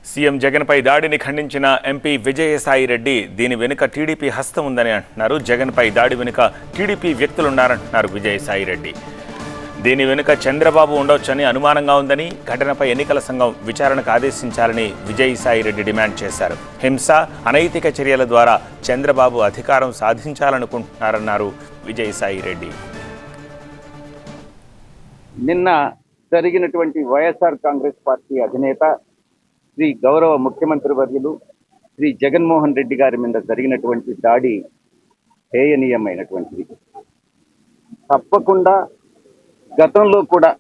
CM జగన్పై దాడిని ఖండించిన MP Vijayasai Reddy దీని వెనుక టీడీపీ హస్తం ఉందని అంటున్నారు. జగన్పై దాడి వెనుక టీడీపీ వ్యక్తులున్నారంటున్నారు విజయసాయి రెడ్డి. దీని వెనుక చంద్రబాబు ఉండొచ్చని అనుమానంగా ఉందని, ఘటనపై ఎన్నికల సంఘం విచారణకు ఆదేశించాలని విజయసాయి రెడ్డి డిమాండ్ చేశారు. హింస, అనైతిక చర్యల ద్వారా చంద్రబాబు అధికారం సాధించాలనుకుంటున్నారన్నారు విజయసాయి రెడ్డి. నిన్న జరిగినటువంటి వైఎస్ఆర్ కాంగ్రెస్ పార్టీ అధినేత శ్రీ గౌరవ ముఖ్యమంత్రి వర్యులు శ్రీ జగన్మోహన్ రెడ్డి గారి మీద జరిగినటువంటి దాడి హేయనీయమైనటువంటిది. తప్పకుండా గతంలో కూడా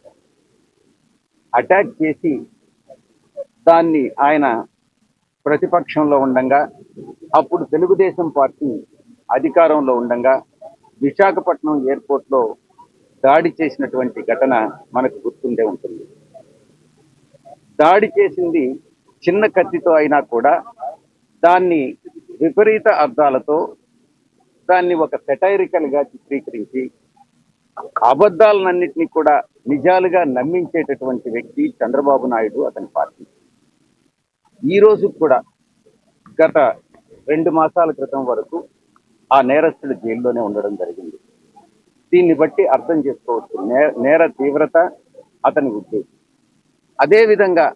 అటాక్ చేసి దాన్ని ఆయన ప్రతిపక్షంలో ఉండంగా, అప్పుడు తెలుగుదేశం పార్టీ అధికారంలో ఉండంగా విశాఖపట్నం ఎయిర్పోర్ట్లో దాడి చేసినటువంటి ఘటన మనకు గుర్తుండే ఉంటుంది. దాడి చేసింది చిన్న కత్తితో అయినా కూడా దాన్ని విపరీత అర్థాలతో దాన్ని ఒక సెటైరికల్గా చిత్రీకరించి అబద్ధాలన్నింటినీ కూడా నిజాలుగా నమ్మించేటటువంటి వ్యక్తి చంద్రబాబు నాయుడు, అతని పార్టీ. ఈరోజు కూడా గత 2 మాసాల క్రితం వరకు ఆ నేరస్తుడు జైల్లోనే ఉండడం జరిగింది. దీన్ని బట్టి అర్థం చేసుకోవచ్చు నేర తీవ్రత, అతని ఉద్దేశం. అదేవిధంగా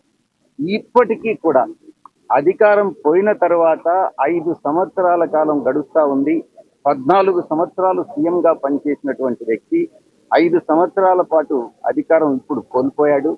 ఇప్పటికీ కూడా అధికారం పోయిన తర్వాత 5 సంవత్సరాల కాలం గడుస్తూ ఉంది. 14 సంవత్సరాలు సీఎంగా పనిచేసినటువంటి వ్యక్తి 5 సంవత్సరాల పాటు అధికారం ఇప్పుడు కోల్పోయాడు.